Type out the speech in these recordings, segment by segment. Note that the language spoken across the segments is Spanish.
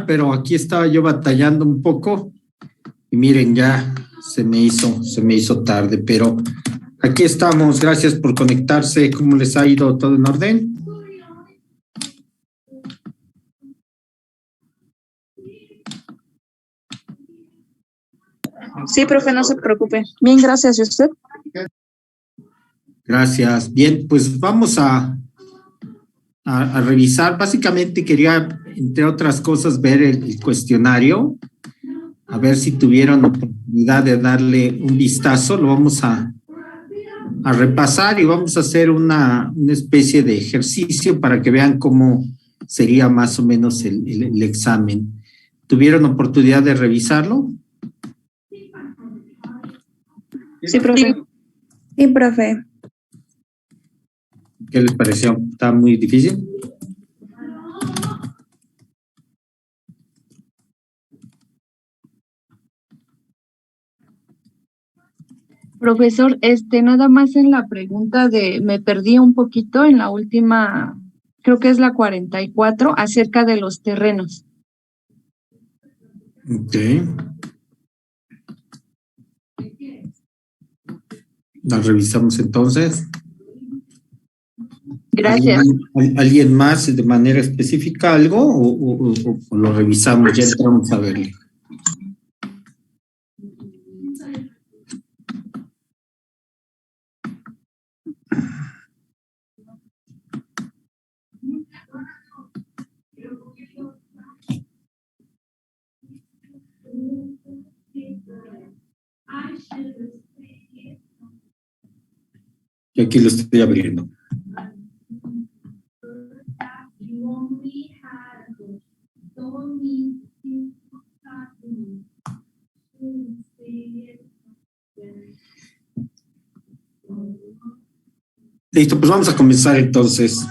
Pero aquí estaba yo batallando un poco y miren, ya se me hizo tarde, pero aquí estamos. Gracias por conectarse. ¿Cómo les ha ido? ¿Todo en orden? Sí, profe, no se preocupe. Bien, gracias. ¿Y usted? Gracias. Bien, pues vamos a revisar. Básicamente quería, entre otras cosas, ver el cuestionario, a ver si tuvieron oportunidad de darle un vistazo. Lo vamos a repasar y vamos a hacer una especie de ejercicio para que vean cómo sería más o menos el examen. ¿Tuvieron oportunidad de revisarlo? Sí, profe. Sí, profe. ¿Qué les pareció? ¿Está muy difícil? Profesor, nada más en la pregunta me perdí un poquito en la última, creo que es la 44, acerca de los terrenos. Ok. La revisamos entonces. Gracias. ¿Alguien más de manera específica algo o lo revisamos? Ya entramos a verle. Y aquí lo estoy abriendo. Listo, pues vamos a comenzar entonces.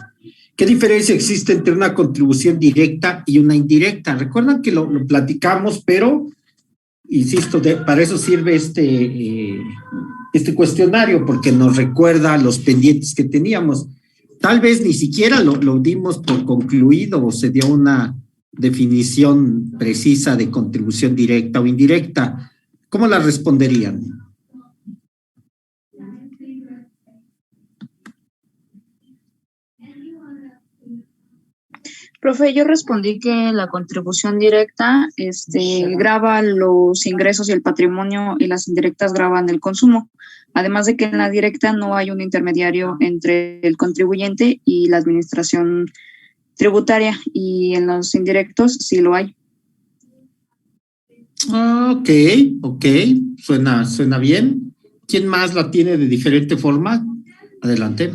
¿Qué diferencia existe entre una contribución directa y una indirecta? Recuerdan que lo platicamos, pero, insisto, para eso sirve este cuestionario, porque nos recuerda los pendientes que teníamos. Tal vez ni siquiera lo dimos por concluido o se dio una definición precisa de contribución directa o indirecta. ¿Cómo la responderían? Profe, yo respondí que la contribución directa grava los ingresos y el patrimonio y las indirectas gravan el consumo. Además de que en la directa no hay un intermediario entre el contribuyente y la administración tributaria, y en los indirectos sí lo hay. Ok, suena bien. ¿Quién más la tiene de diferente forma? Adelante.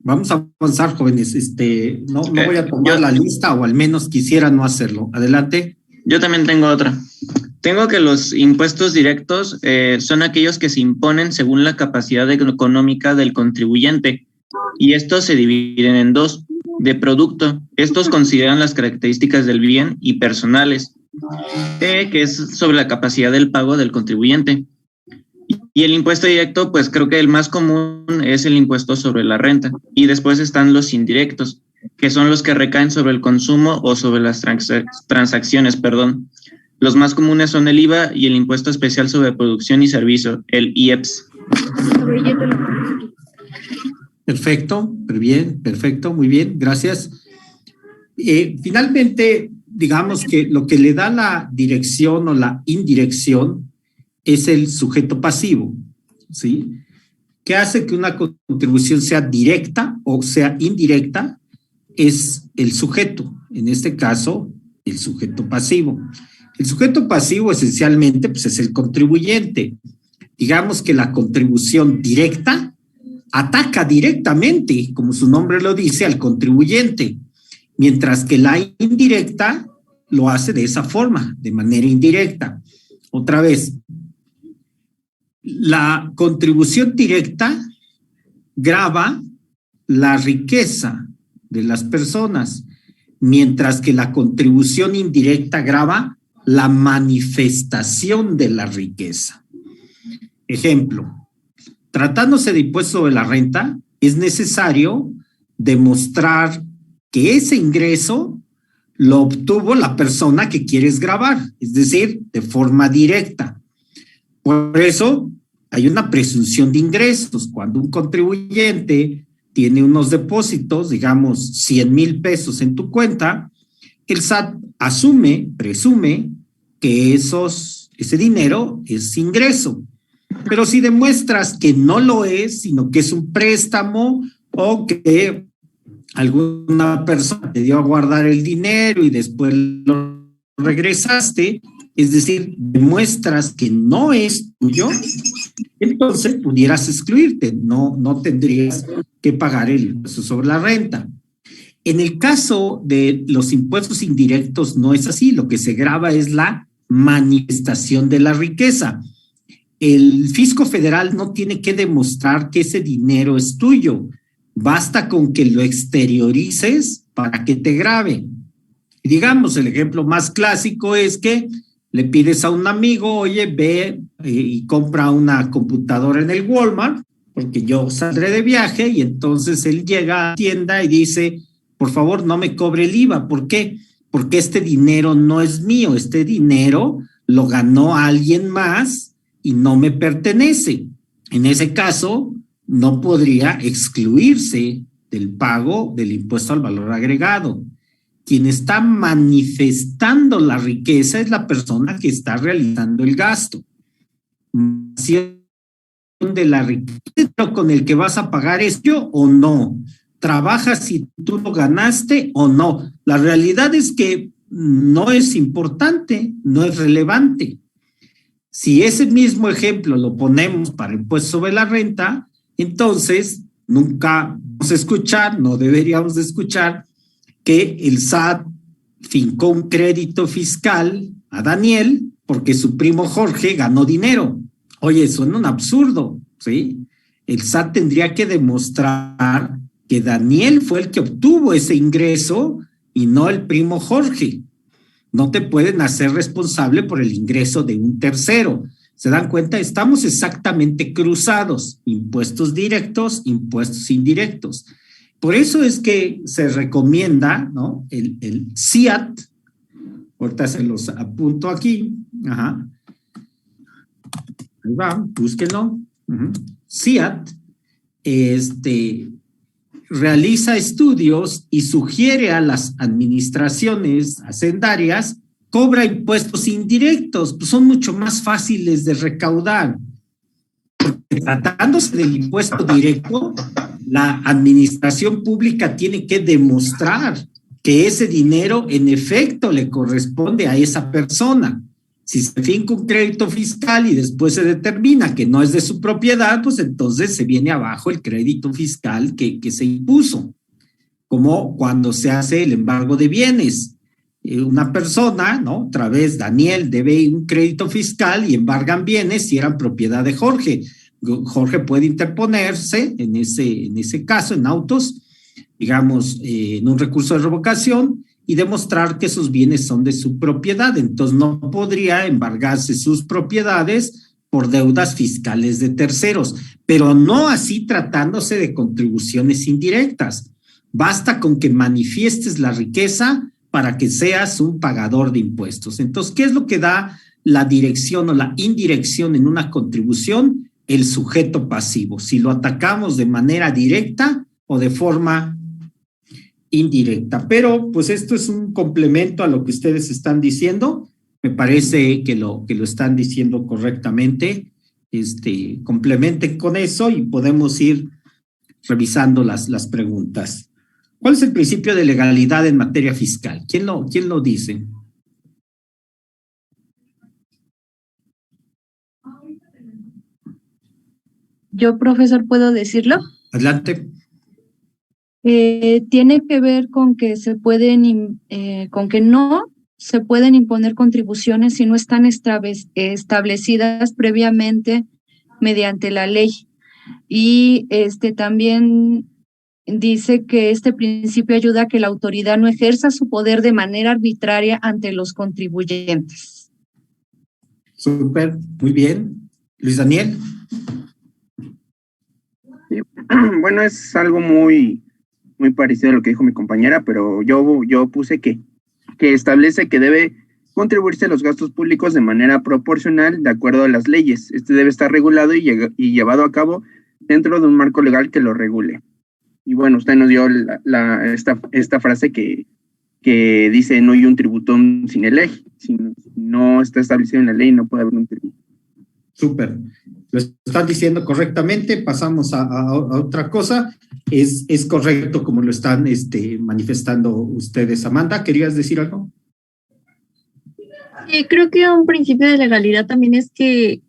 Vamos a avanzar, jóvenes. No voy a tomar la lista, o al menos quisiera no hacerlo. Adelante. Yo también tengo otra. Tengo que los impuestos directos son aquellos que se imponen según la capacidad económica del contribuyente, y estos se dividen en dos. De producto, estos consideran las características del bien, y personales, que es sobre la capacidad del pago del contribuyente. Y el impuesto directo, pues creo que el más común es el impuesto sobre la renta. Y después están los indirectos, que son los que recaen sobre el consumo o sobre las transacciones. Los más comunes son el IVA y el impuesto especial sobre producción y servicio, el IEPS. Perfecto, muy bien, gracias. Finalmente, digamos que lo que le da la dirección o la indirección es el sujeto pasivo, ¿sí? ¿Qué hace que una contribución sea directa o sea indirecta? Es el sujeto, en este caso, el sujeto pasivo. El sujeto pasivo esencialmente pues, es el contribuyente. Digamos que la contribución directa ataca directamente, como su nombre lo dice, al contribuyente, mientras que la indirecta lo hace de esa forma, de manera indirecta. Otra vez, la contribución directa grava la riqueza de las personas, mientras que la contribución indirecta grava la manifestación de la riqueza. Ejemplo, tratándose de impuesto sobre la renta, es necesario demostrar que ese ingreso lo obtuvo la persona que quieres gravar, es decir, de forma directa. Por eso hay una presunción de ingresos. Cuando un contribuyente tiene unos depósitos, digamos 100,000 pesos en tu cuenta, el SAT presume que ese dinero es ingreso. Pero si demuestras que no lo es, sino que es un préstamo o que alguna persona te dio a guardar el dinero y después lo regresaste, es decir, demuestras que no es tuyo, entonces pudieras excluirte, no tendrías que pagar el impuesto sobre la renta. En el caso de los impuestos indirectos no es así, lo que se grava es la manifestación de la riqueza. El fisco federal no tiene que demostrar que ese dinero es tuyo, basta con que lo exteriorices para que te grabe. Digamos, el ejemplo más clásico es que le pides a un amigo, oye, ve y compra una computadora en el Walmart, porque yo saldré de viaje, y entonces él llega a la tienda y dice, por favor, no me cobre el IVA. ¿Por qué? Porque este dinero no es mío, este dinero lo ganó alguien más y no me pertenece. En ese caso, no podría excluirse del pago del impuesto al valor agregado. Quien está manifestando la riqueza es la persona que está realizando el gasto. De la riqueza con el que vas a pagar es yo o no. ¿Trabajas si tú lo ganaste o no? La realidad es que no es importante, no es relevante. Si ese mismo ejemplo lo ponemos para impuesto sobre la renta, entonces nunca vamos a escuchar, no deberíamos de escuchar que el SAT fincó un crédito fiscal a Daniel porque su primo Jorge ganó dinero. Oye, suena un absurdo, ¿sí? El SAT tendría que demostrar que Daniel fue el que obtuvo ese ingreso y no el primo Jorge. No te pueden hacer responsable por el ingreso de un tercero. ¿Se dan cuenta? Estamos exactamente cruzados, impuestos directos, impuestos indirectos. Por eso es que se recomienda, ¿no?, el CIAT, ahorita se los apunto aquí, ajá, ahí va, búsquenlo, CIAT, realiza estudios y sugiere a las administraciones hacendarias, cobra impuestos indirectos, pues son mucho más fáciles de recaudar. Porque tratándose del impuesto directo, la administración pública tiene que demostrar que ese dinero en efecto le corresponde a esa persona. Si se finca un crédito fiscal y después se determina que no es de su propiedad, pues entonces se viene abajo el crédito fiscal que se impuso, como cuando se hace el embargo de bienes. Una persona, ¿no?, otra vez Daniel debe un crédito fiscal y embargan bienes si eran propiedad de Jorge. Jorge puede interponerse en ese caso, en autos, digamos, en un recurso de revocación y demostrar que esos bienes son de su propiedad. Entonces no podría embargarse sus propiedades por deudas fiscales de terceros, pero no así tratándose de contribuciones indirectas. Basta con que manifiestes la riqueza para que seas un pagador de impuestos. Entonces, ¿qué es lo que da la dirección o la indirección en una contribución? El sujeto pasivo, si lo atacamos de manera directa o de forma indirecta. Pero pues esto es un complemento a lo que ustedes están diciendo. Me parece que lo están diciendo correctamente. Complementen con eso y podemos ir revisando las preguntas. ¿Cuál es el principio de legalidad en materia fiscal? ¿Quién lo dice? Yo, profesor, ¿puedo decirlo? Adelante. Tiene que ver con que con que no se pueden imponer contribuciones si no están establecidas previamente mediante la ley. Y también dice que este principio ayuda a que la autoridad no ejerza su poder de manera arbitraria ante los contribuyentes. Súper, muy bien. Luis Daniel. Sí. Bueno, es algo muy parecido a lo que dijo mi compañera, pero yo puse que establece que debe contribuirse a los gastos públicos de manera proporcional de acuerdo a las leyes. Este debe estar regulado y llevado a cabo dentro de un marco legal que lo regule. Y bueno, usted nos dio esta frase que dice: no hay un tributo sin ley. Si no está establecido en la ley, no puede haber un tributo. Súper. Lo están diciendo correctamente. Pasamos a otra cosa. Es correcto como lo están manifestando ustedes. Amanda, ¿querías decir algo? Creo que un principio de legalidad también es que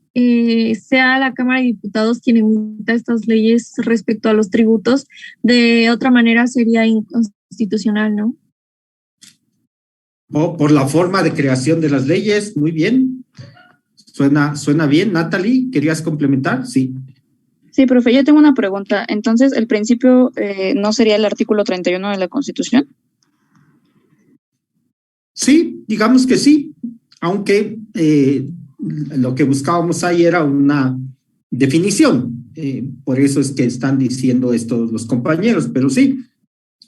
sea la Cámara de Diputados quien emita estas leyes respecto a los tributos. De otra manera sería inconstitucional, ¿no? O por la forma de creación de las leyes. Muy bien. Suena bien. Natalie, ¿querías complementar? Sí. Sí, profe, yo tengo una pregunta. Entonces, ¿el principio no sería el artículo 31 de la Constitución? Sí, digamos que sí, aunque lo que buscábamos ahí era una definición. Por eso es que están diciendo esto los compañeros, pero sí,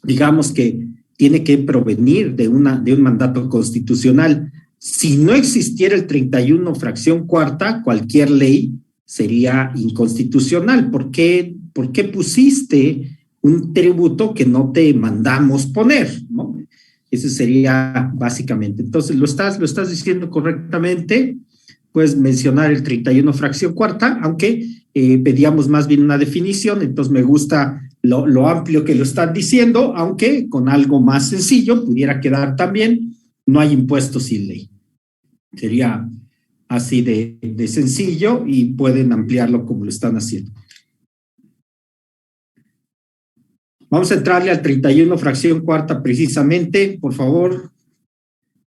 digamos que tiene que provenir de un mandato constitucional. Si no existiera el 31 fracción cuarta, cualquier ley sería inconstitucional. ¿Por qué pusiste un tributo que no te mandamos poner, ¿no? Ese sería básicamente. Entonces, lo estás diciendo correctamente. Puedes mencionar el 31 fracción cuarta, aunque pedíamos más bien una definición. Entonces, me gusta lo amplio que lo están diciendo, aunque con algo más sencillo pudiera quedar también: no hay impuestos sin ley. Sería así de sencillo y pueden ampliarlo como lo están haciendo. Vamos a entrarle al 31 fracción cuarta precisamente, por favor.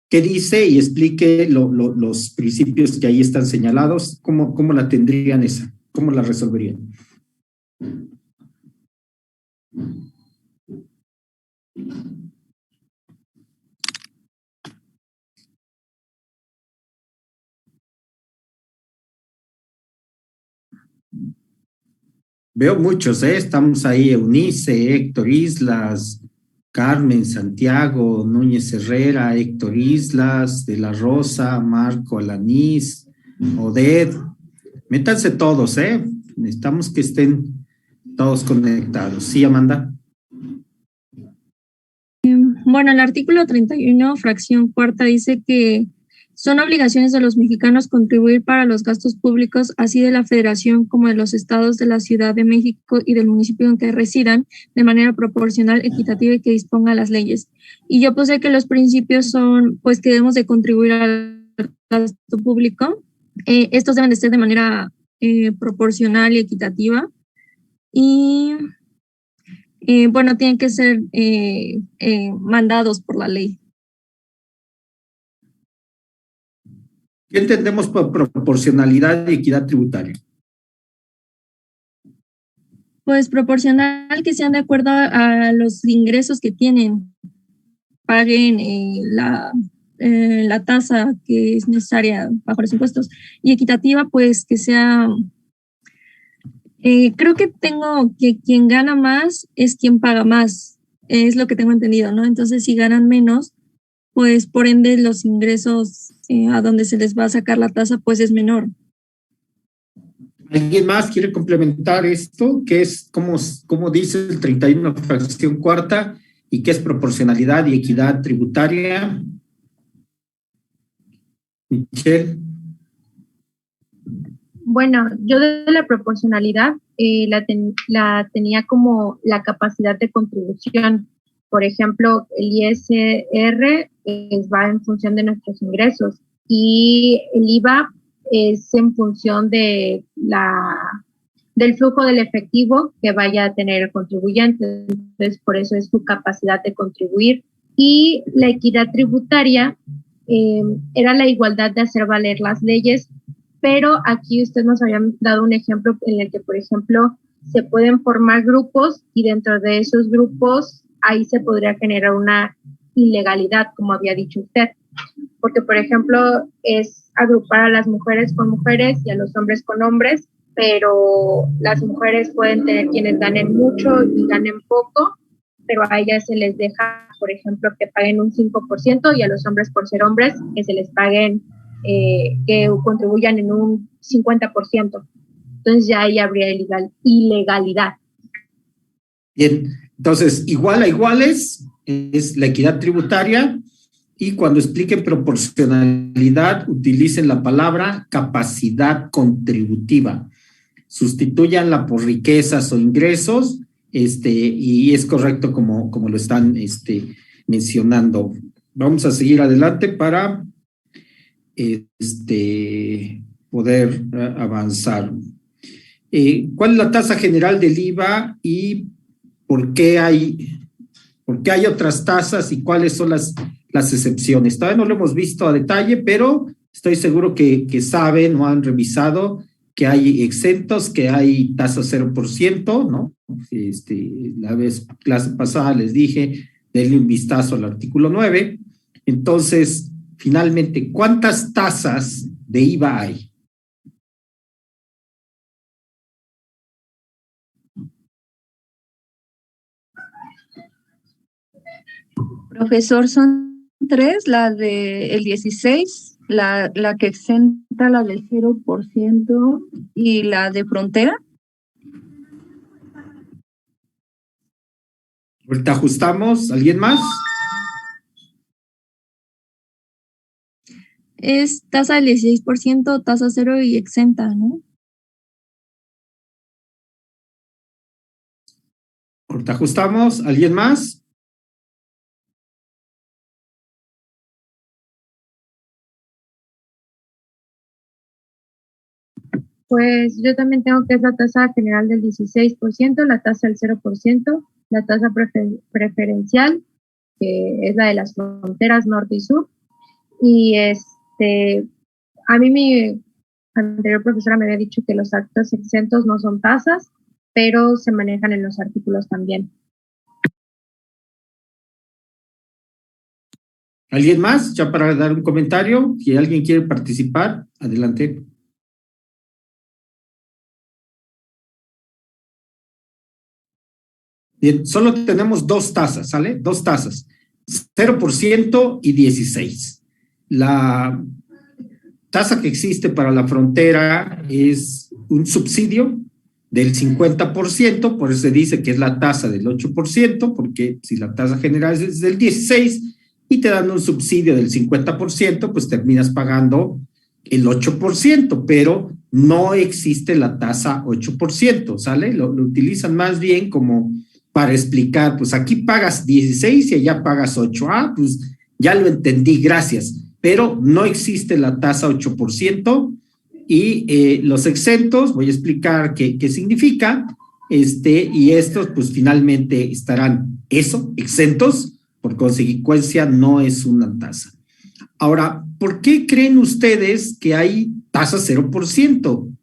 ¿Qué dice? Y explique los principios que ahí están señalados. ¿Cómo la tendrían esa? ¿Cómo la resolverían? Veo muchos, estamos ahí: Eunice, Héctor Islas, Carmen, Santiago, Núñez Herrera, Héctor Islas, De la Rosa, Marco Alanís, Oded. Métanse todos, necesitamos que estén todos conectados. Sí, Amanda. Bueno, el artículo 31, fracción cuarta, dice que son obligaciones de los mexicanos contribuir para los gastos públicos, así de la Federación como de los estados, de la Ciudad de México y del municipio en que residan, de manera proporcional, equitativa y que disponga las leyes. Y yo puse que los principios son, pues, que debemos de contribuir al gasto público. Estos deben de ser de manera proporcional y equitativa. Y, bueno, tienen que ser mandados por la ley. ¿Qué entendemos por proporcionalidad y equidad tributaria? Pues proporcional, que sean de acuerdo a los ingresos que tienen, paguen la tasa que es necesaria bajo los impuestos, y equitativa, pues que sea, creo que tengo que quien gana más es quien paga más, es lo que tengo entendido, ¿no? Entonces, si ganan menos, pues por ende los ingresos a donde se les va a sacar la tasa, pues es menor. ¿Alguien más quiere complementar esto? ¿Qué es, cómo dice el 31 fracción cuarta y qué es proporcionalidad y equidad tributaria? Michelle. Bueno, yo de la proporcionalidad la tenía como la capacidad de contribución. Por ejemplo, el ISR va en función de nuestros ingresos y el IVA es en función de del flujo del efectivo que vaya a tener el contribuyente. Entonces, por eso es su capacidad de contribuir. Y la equidad tributaria era la igualdad de hacer valer las leyes, pero aquí usted nos había dado un ejemplo en el que, por ejemplo, se pueden formar grupos y dentro de esos grupos ahí se podría generar una ilegalidad, como había dicho usted. porque por ejemplo es agrupar a las mujeres con mujeres y a los hombres con hombres, pero las mujeres pueden tener quienes ganen mucho y ganen poco, pero a ellas se les deja, por ejemplo, que paguen un 5% y a los hombres, por ser hombres, que se les paguen, que contribuyan en un 50%. Entonces ya ahí habría ilegalidad. Bien, entonces, igual a iguales es la equidad tributaria, y cuando expliquen proporcionalidad, utilicen la palabra capacidad contributiva. Sustituyanla por riquezas o ingresos, y es correcto como lo están mencionando. Vamos a seguir adelante para poder avanzar. ¿Cuál es la tasa general del IVA y por qué hay otras tasas y cuáles son las excepciones? Todavía no lo hemos visto a detalle, pero estoy seguro que saben o han revisado que hay exentos, que hay tasa 0%, ¿no? La clase pasada les dije, denle un vistazo al artículo 9. Entonces, finalmente, ¿cuántas tasas de IVA hay? Profesor, son 3, la del 16, la que exenta la del 0% y la de frontera. Ahorita ajustamos. ¿Alguien más? Es tasa del 16%, tasa 0 y exenta, ¿no? Ahorita ajustamos. ¿Alguien más? Pues yo también tengo que es la tasa general del 16%, la tasa del 0%, la tasa preferencial, que es la de las fronteras norte y sur. Y a mí mi anterior profesora me había dicho que los actos exentos no son tasas, pero se manejan en los artículos también. ¿Alguien más? Ya para dar un comentario, si alguien quiere participar, adelante. Bien, solo tenemos dos tasas, ¿sale? Dos tasas, 0% y 16%. La tasa que existe para la frontera es un subsidio del 50%, por eso se dice que es la tasa del 8%, porque si la tasa general es del 16% y te dan un subsidio del 50%, pues terminas pagando el 8%, pero no existe la tasa 8%, ¿sale? Lo utilizan más bien como para explicar, pues aquí pagas 16 y allá pagas 8. Ah, pues ya lo entendí, gracias. Pero no existe la tasa 8%, y los exentos, voy a explicar qué significa, y estos pues finalmente estarán exentos, por consecuencia no es una tasa. Ahora, ¿por qué creen ustedes que hay tasa 0%?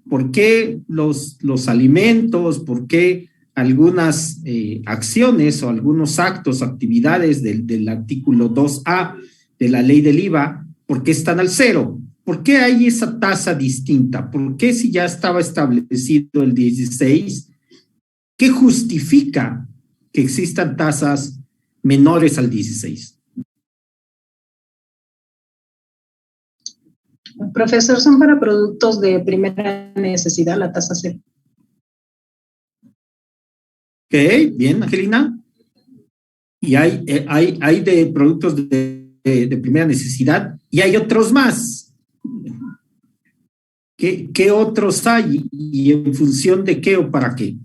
¿Por qué los alimentos, por qué algunas acciones o algunos actos, actividades del artículo 2A de la ley del IVA, por qué están al 0%? ¿Por qué hay esa tasa distinta? ¿Por qué si ya estaba establecido el 16%, qué justifica que existan tasas menores al 16%? Profesor, son para productos de primera necesidad, la tasa 0. Ok, bien, Angelina. Y hay de productos de primera necesidad y hay otros más. ¿Qué otros hay y en función de qué o para qué?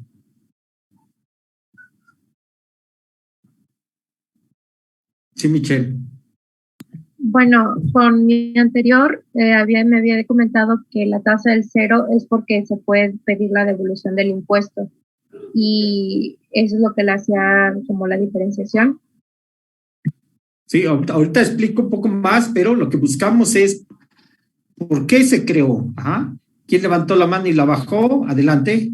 Sí, Michelle. Bueno, con mi anterior me había comentado que la tasa del 0 es porque se puede pedir la devolución del impuesto, y eso es lo que le hacía como la diferenciación. Sí, ahorita explico un poco más, pero lo que buscamos es ¿por qué se creó? Ajá. ¿Quién levantó la mano y la bajó? Adelante.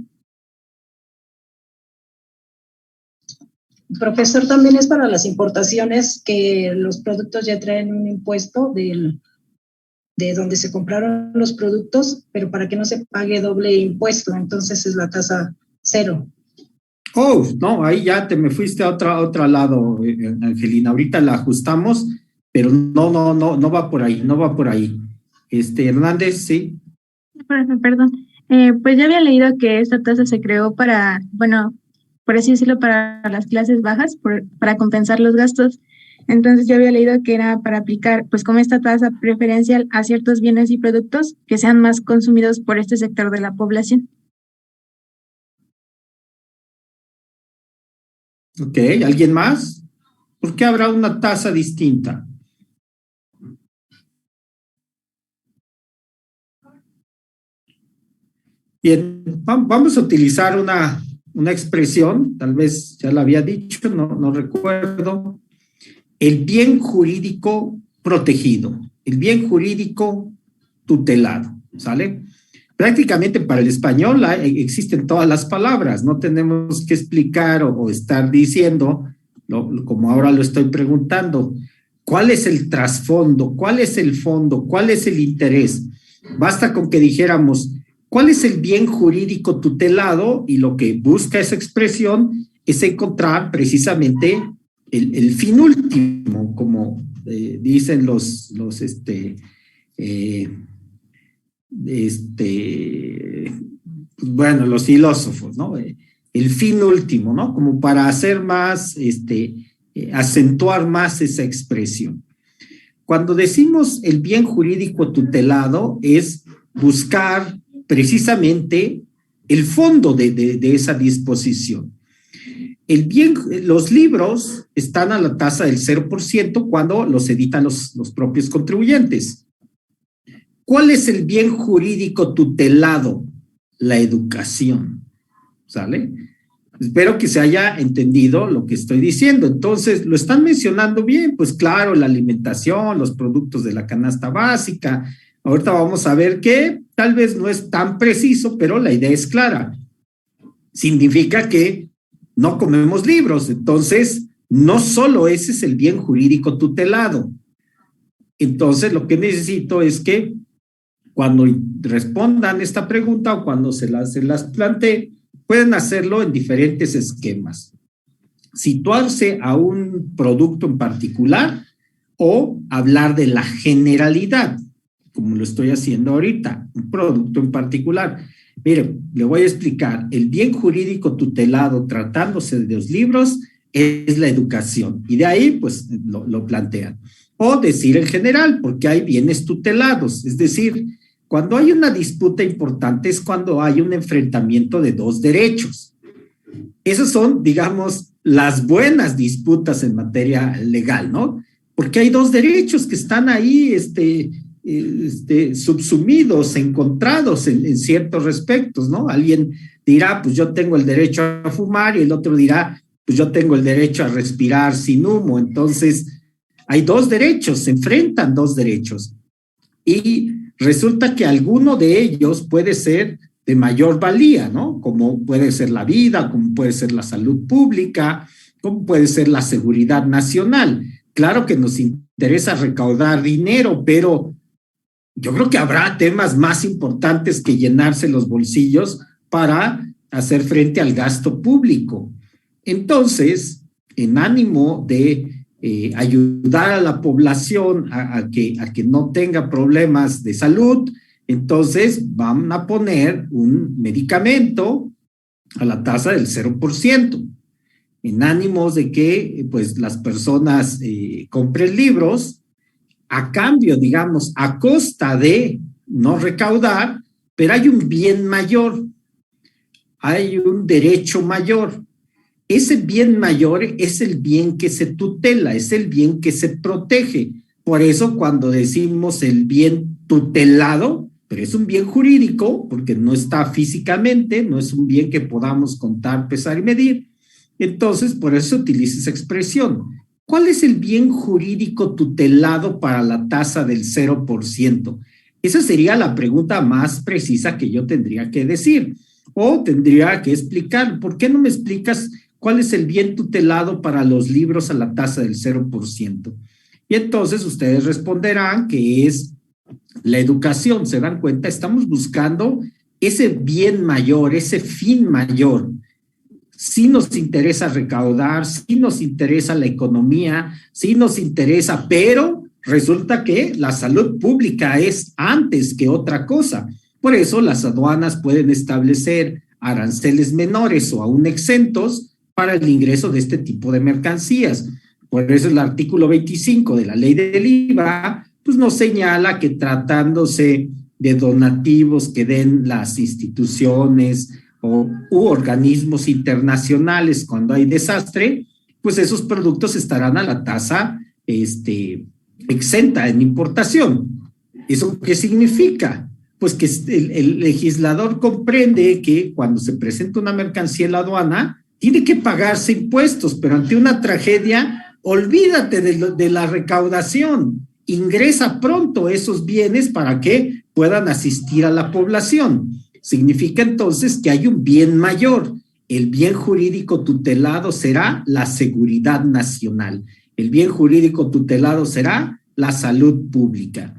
Profesor, también es para las importaciones que los productos ya traen un impuesto de donde se compraron los productos, pero para que no se pague doble impuesto, entonces es la tasa 0. Oh, no, ahí ya te me fuiste a otro lado, Angelina. Ahorita la ajustamos, pero no va por ahí, no va por ahí. Hernández, sí. Perdón. Pues ya había leído que esta tasa se creó para, bueno, por así decirlo, para las clases bajas, para compensar los gastos. Entonces yo había leído que era para aplicar, pues como esta tasa preferencial a ciertos bienes y productos que sean más consumidos por este sector de la población. Ok, ¿alguien más? ¿Por qué habrá una tasa distinta? Bien, vamos a utilizar una expresión, tal vez ya la había dicho, no recuerdo. El bien jurídico protegido, el bien jurídico tutelado, ¿sale? Prácticamente para el español existen todas las palabras, no tenemos que explicar o estar diciendo, como ahora lo estoy preguntando, ¿cuál es el trasfondo? ¿Cuál es el fondo? ¿Cuál es el interés? Basta con que dijéramos, ¿cuál es el bien jurídico tutelado? Y lo que busca esa expresión es encontrar precisamente el fin último, como dicen los filósofos, ¿no? El fin último, ¿no? Como para hacer más, acentuar más esa expresión. Cuando decimos el bien jurídico tutelado es buscar precisamente el fondo de esa disposición. Los libros están a la tasa del 0% cuando los editan los propios contribuyentes. ¿Cuál es el bien jurídico tutelado? La educación, ¿sale? Espero que se haya entendido lo que estoy diciendo. Entonces, ¿lo están mencionando bien? Pues claro, la alimentación, los productos de la canasta básica. Ahorita vamos a ver que tal vez no es tan preciso, pero la idea es clara. Significa que no comemos libros. Entonces, no solo ese es el bien jurídico tutelado. Entonces, lo que necesito es que cuando respondan esta pregunta o cuando se las plantee, pueden hacerlo en diferentes esquemas. Situarse a un producto en particular o hablar de la generalidad, como lo estoy haciendo ahorita, un producto en particular. Mire, le voy a explicar. El bien jurídico tutelado tratándose de los libros es la educación. Y de ahí, pues, lo plantean. O decir en general, porque hay bienes tutelados. Es decir, cuando hay una disputa importante es cuando hay un enfrentamiento de dos derechos. Esas son, digamos, las buenas disputas en materia legal, ¿no? Porque hay dos derechos que están ahí, subsumidos, encontrados en ciertos respectos, ¿no? Alguien dirá, pues yo tengo el derecho a fumar, y el otro dirá, pues yo tengo el derecho a respirar sin humo. Entonces, hay dos derechos, se enfrentan dos derechos. Y resulta que alguno de ellos puede ser de mayor valía, ¿no? Como puede ser la vida, como puede ser la salud pública, como puede ser la seguridad nacional. Claro que nos interesa recaudar dinero, pero yo creo que habrá temas más importantes que llenarse los bolsillos para hacer frente al gasto público. Entonces, en ánimo de ayudar a la población a que no tenga problemas de salud, entonces van a poner un medicamento a la tasa del 0%, en ánimos de que pues las personas compren libros a cambio, digamos, a costa de no recaudar, pero hay un bien mayor, hay un derecho mayor. Ese bien mayor es el bien que se tutela, es el bien que se protege. Por eso cuando decimos el bien tutelado, pero es un bien jurídico, porque no está físicamente, no es un bien que podamos contar, pesar y medir. Entonces, por eso se utiliza esa expresión. ¿Cuál es el bien jurídico tutelado para la tasa del 0%? Esa sería la pregunta más precisa que yo tendría que decir. O tendría que explicar. ¿Por qué no me explicas ¿cuál es el bien tutelado para los libros a la tasa del 0%? Y entonces ustedes responderán que es la educación. ¿Se dan cuenta? Estamos buscando ese bien mayor, ese fin mayor. Sí nos interesa recaudar, sí nos interesa la economía, sí nos interesa, pero resulta que la salud pública es antes que otra cosa. Por eso las aduanas pueden establecer aranceles menores o aún exentos para el ingreso de este tipo de mercancías. Por eso el artículo 25 de la ley del IVA pues nos señala que tratándose de donativos que den las instituciones u organismos internacionales cuando hay desastre, pues esos productos estarán a la tasa exenta en importación. ¿Eso qué significa? Pues que el legislador comprende que cuando se presenta una mercancía en la aduana, tiene que pagarse impuestos, pero ante una tragedia, olvídate de la recaudación, ingresa pronto esos bienes para que puedan asistir a la población. Significa entonces que hay un bien mayor. El bien jurídico tutelado será la seguridad nacional. El bien jurídico tutelado será la salud pública.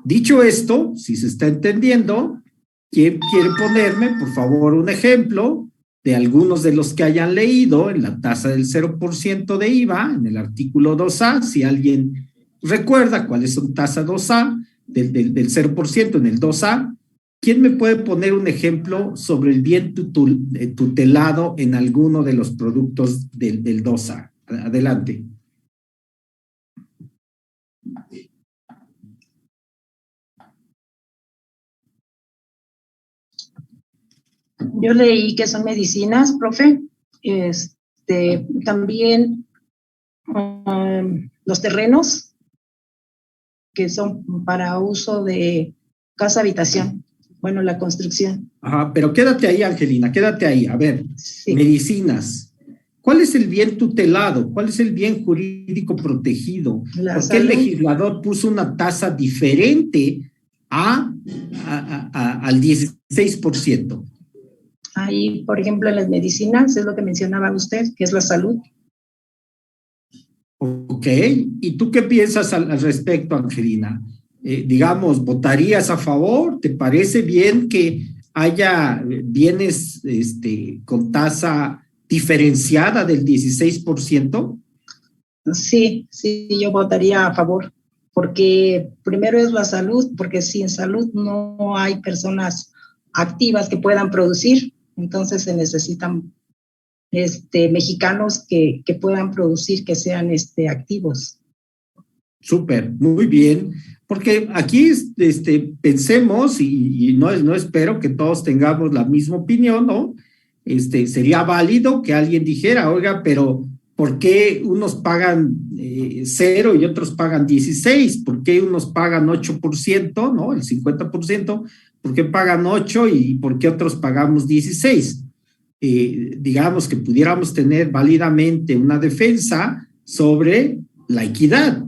Dicho esto, si se está entendiendo, ¿quién quiere ponerme, por favor, un ejemplo de algunos de los que hayan leído en la tasa del 0% de IVA, en el artículo 2A, si alguien recuerda cuáles son tasa 2A, del 0% en el 2A? ¿Quién me puede poner un ejemplo sobre el bien tutelado en alguno de los productos del 2A? Adelante. Yo leí que son medicinas, profe. También los terrenos que son para uso de casa-habitación. Bueno, la construcción. Ajá, pero quédate ahí, Angelina, quédate ahí. A ver, sí. Medicinas. ¿Cuál es el bien tutelado? ¿Cuál es el bien jurídico protegido? ¿Por qué el legislador puso una tasa diferente al 16%? Ahí, por ejemplo, en las medicinas, es lo que mencionaba usted, que es la salud. Ok, ¿y tú qué piensas al respecto, Angelina? Digamos, ¿votarías a favor? ¿Te parece bien que haya bienes con tasa diferenciada del 16%? Sí, yo votaría a favor, porque primero es la salud, porque sin salud no hay personas activas que puedan producir, entonces se necesitan mexicanos que puedan producir, que sean activos. Súper, muy bien, porque aquí pensemos, y no espero que todos tengamos la misma opinión, ¿no? Sería válido que alguien dijera, oiga, pero ¿por qué unos pagan 0 y otros pagan 16? ¿Por qué unos pagan 8%, no? El 50%, ¿por qué pagan 8 y por qué otros pagamos 16? Digamos que pudiéramos tener válidamente una defensa sobre la equidad.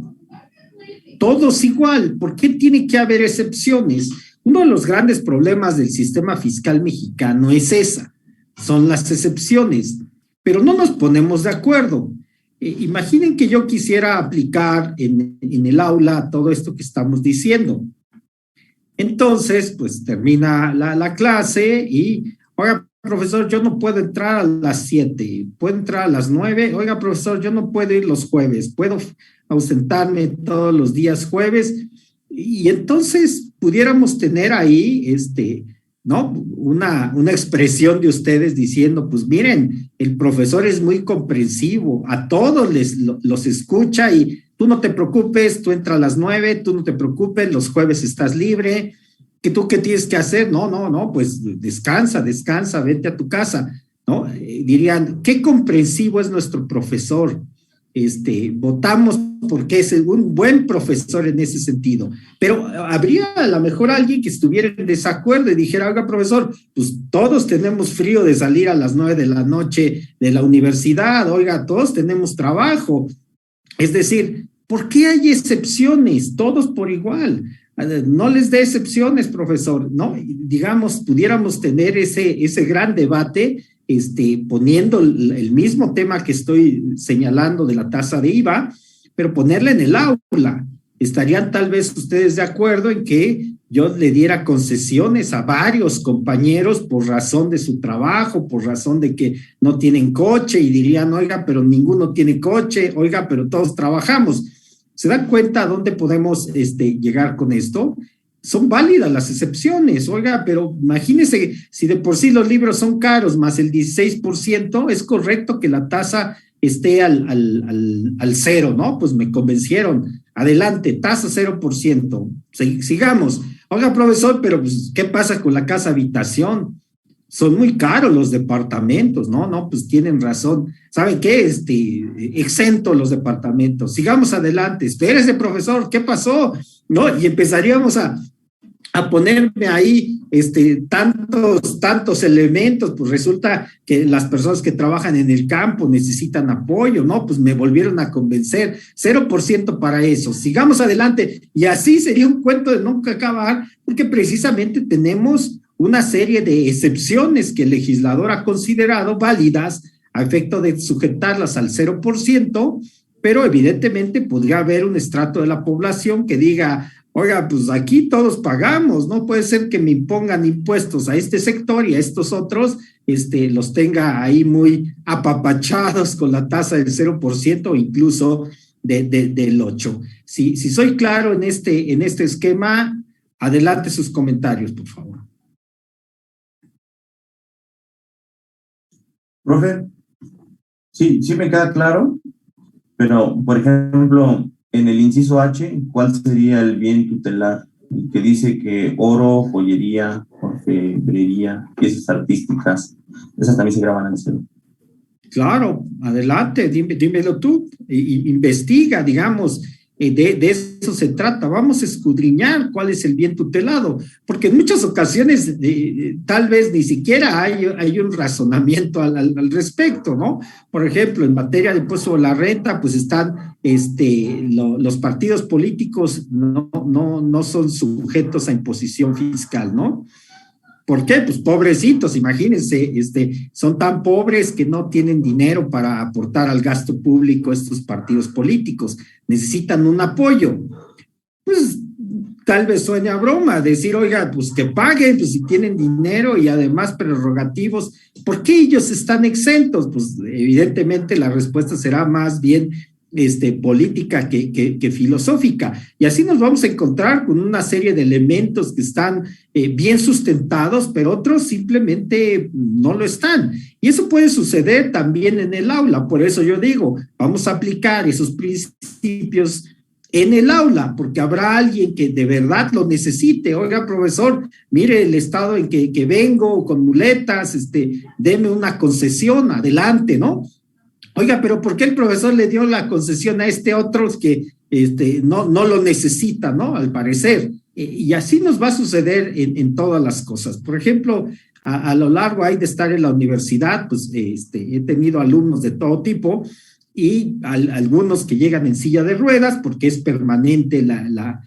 Todos igual, ¿por qué tiene que haber excepciones? Uno de los grandes problemas del sistema fiscal mexicano es esa, son las excepciones, pero no nos ponemos de acuerdo. Imaginen que yo quisiera aplicar en el aula todo esto que estamos diciendo. Entonces, pues termina la clase y, oiga, profesor, yo no puedo entrar a las 7, puedo entrar a las 9, oiga, profesor, yo no puedo ir los jueves, puedo ausentarme todos los días jueves, y entonces pudiéramos tener ahí, ¿no? Una expresión de ustedes diciendo, pues miren, el profesor es muy comprensivo, a todos los escucha y tú no te preocupes, tú entras a las 9, tú no te preocupes, los jueves estás libre, ¿que tú qué tienes que hacer? No, pues descansa, vete a tu casa, ¿no? Dirían, qué comprensivo es nuestro profesor, votamos porque es un buen profesor en ese sentido, pero habría a lo mejor alguien que estuviera en desacuerdo y dijera, oiga, profesor, pues todos tenemos frío de salir a las 9 de la noche de la universidad, oiga, todos tenemos trabajo, es decir, ¿por qué hay excepciones? Todos por igual. No les dé excepciones, profesor, ¿no? Digamos, pudiéramos tener ese gran debate poniendo el mismo tema que estoy señalando de la tasa de IVA, pero ponerla en el aula. ¿Estarían tal vez ustedes de acuerdo en que yo le diera concesiones a varios compañeros por razón de su trabajo, por razón de que no tienen coche y dirían, oiga, pero ninguno tiene coche, oiga, pero todos trabajamos? ¿Se dan cuenta a dónde podemos llegar con esto? Son válidas las excepciones, oiga, pero imagínense, si de por sí los libros son caros, más el 16%, es correcto que la tasa esté al cero, ¿no? Pues me convencieron. Adelante, tasa 0%. Sigamos. Oiga, profesor, pero pues, ¿qué pasa con la casa habitación? Son muy caros los departamentos, ¿no? No, pues tienen razón. ¿Saben qué? Exento los departamentos. Sigamos adelante. Espérese, profesor, ¿qué pasó? ¿No? Y empezaríamos a ponerme ahí tantos elementos, pues resulta que las personas que trabajan en el campo necesitan apoyo, ¿no? Pues me volvieron a convencer, 0% para eso, sigamos adelante, y así sería un cuento de nunca acabar, porque precisamente tenemos una serie de excepciones que el legislador ha considerado válidas a efecto de sujetarlas al 0%, pero evidentemente podría haber un estrato de la población que diga, oiga, pues aquí todos pagamos, no puede ser que me impongan impuestos a este sector y a estos otros, los tenga ahí muy apapachados con la tasa del 0% o incluso del 8%. Si soy claro en este esquema, adelante sus comentarios, por favor. Profe, sí me queda claro, pero, por ejemplo, en el inciso H, ¿cuál sería el bien tutelar? El que dice que oro, joyería, orfebrería, piezas artísticas, esas también se graban en el cero. Claro, adelante, dímelo tú, investiga, digamos, de eso se trata, vamos a escudriñar cuál es el bien tutelado, porque en muchas ocasiones tal vez ni siquiera hay un razonamiento al respecto, ¿no? Por ejemplo, en materia de impuesto a la renta, pues están los partidos políticos no son sujetos a imposición fiscal, ¿no? ¿Por qué? Pues pobrecitos, imagínense, son tan pobres que no tienen dinero para aportar al gasto público estos partidos políticos, necesitan un apoyo. Pues tal vez suene a broma, decir, oiga, pues que paguen, pues si tienen dinero y además prerrogativos, ¿por qué ellos están exentos? Pues evidentemente la respuesta será más bien política que filosófica, y así nos vamos a encontrar con una serie de elementos que están bien sustentados, pero otros simplemente no lo están, y eso puede suceder también en el aula. Por eso yo digo, vamos a aplicar esos principios en el aula, porque habrá alguien que de verdad lo necesite. Oiga, profesor, mire el estado en que vengo con muletas, deme una concesión, adelante, ¿no? Oiga, pero ¿por qué el profesor le dio la concesión a otros que no lo necesita, ¿no? Al parecer. Y así nos va a suceder en todas las cosas. Por ejemplo, a lo largo hay de estar en la universidad, pues he tenido alumnos de todo tipo y algunos que llegan en silla de ruedas porque es permanente la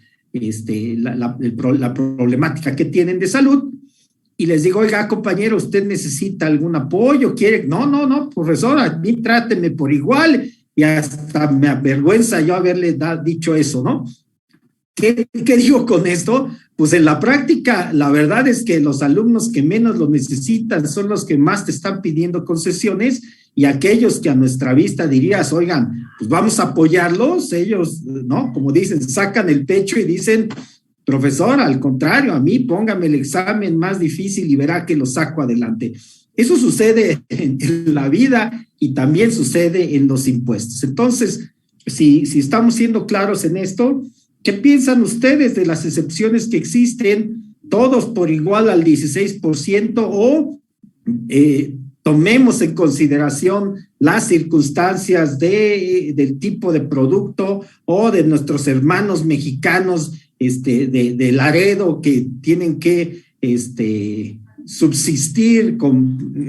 problemática que tienen de salud. Y les digo, oiga, compañero, ¿usted necesita algún apoyo? ¿Quiere? No, profesor, a mí tráteme por igual. Y hasta me avergüenza yo haberle dicho eso, ¿no? ¿Qué digo con esto? Pues en la práctica, la verdad es que los alumnos que menos lo necesitan son los que más te están pidiendo concesiones, y aquellos que a nuestra vista dirías, oigan, pues vamos a apoyarlos, ellos, ¿no? Como dicen, sacan el pecho y dicen, profesor, al contrario, a mí póngame el examen más difícil y verá que lo saco adelante. Eso sucede en la vida y también sucede en los impuestos. Entonces, si estamos siendo claros en esto, ¿qué piensan ustedes de las excepciones que existen, todos por igual al 16%, o tomemos en consideración las circunstancias del tipo de producto o de nuestros hermanos mexicanos de Laredo que tienen que subsistir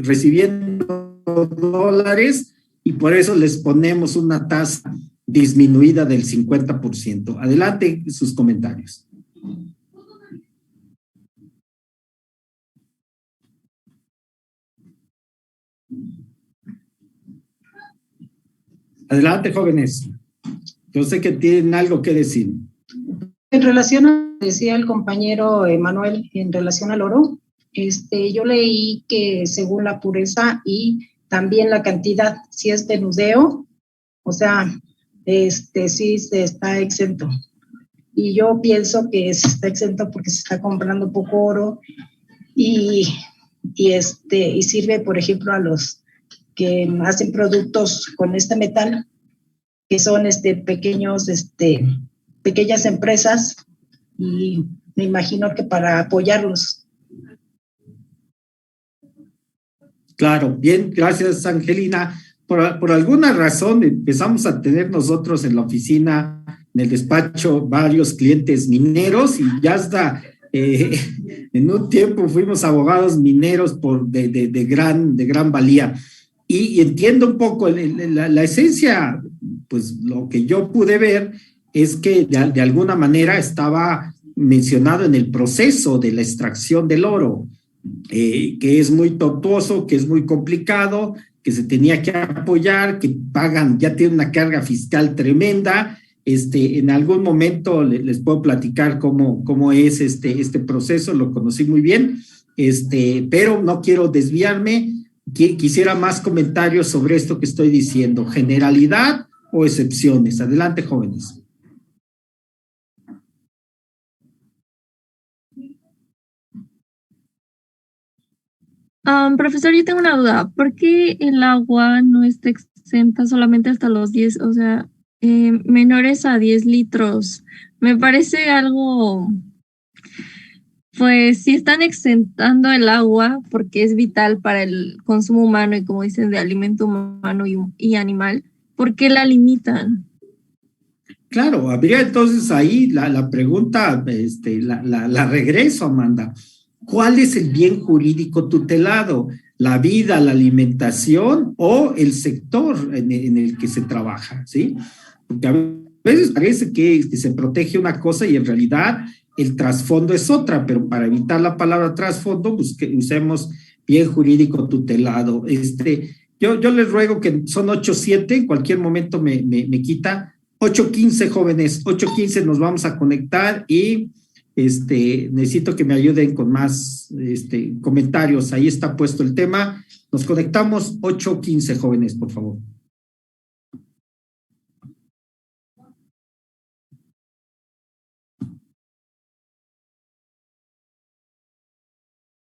recibiendo dólares, y por eso les ponemos una tasa disminuida del 50%. Adelante sus comentarios. Adelante, jóvenes. Yo sé que tienen algo que decir. En relación a lo que decía el compañero Manuel, en relación al oro, yo leí que según la pureza y también la cantidad, si es de nudeo, o sea, sí se está exento. Y yo pienso que se está exento porque se está comprando poco oro y sirve, por ejemplo, a los que hacen productos con este metal, que son pequeñas empresas, y me imagino que para apoyarlos. Claro, bien, gracias, Angelina. Por alguna razón empezamos a tener nosotros en la oficina, en el despacho, varios clientes mineros y ya hasta en un tiempo fuimos abogados mineros de gran valía. Y entiendo un poco la esencia, pues lo que yo pude ver es que de alguna manera estaba mencionado en el proceso de la extracción del oro, que es muy tortuoso, que es muy complicado, que se tenía que apoyar, que pagan, ya tiene una carga fiscal tremenda. En algún momento les puedo platicar cómo es este proceso, lo conocí muy bien, pero no quiero desviarme. Quisiera más comentarios sobre esto que estoy diciendo, generalidad o excepciones. Adelante, jóvenes. Profesor, yo tengo una duda. ¿Por qué el agua no está exenta solamente hasta los 10, o sea, menores a 10 litros? Me parece algo, pues si están exentando el agua porque es vital para el consumo humano y como dicen, de alimento humano y animal, ¿por qué la limitan? Claro, habría entonces ahí la pregunta, la regreso, Amanda. ¿Cuál es el bien jurídico tutelado? ¿La vida, la alimentación o el sector en el que se trabaja? ¿Sí? Porque a veces parece que se protege una cosa y en realidad el trasfondo es otra, pero para evitar la palabra trasfondo, pues que usemos bien jurídico tutelado. Yo les ruego que son 8:07, en cualquier momento me quita. 8:15, jóvenes, 8:15 nos vamos a conectar y necesito que me ayuden con más comentarios. Ahí está puesto el tema. Nos conectamos 8:15, jóvenes, por favor.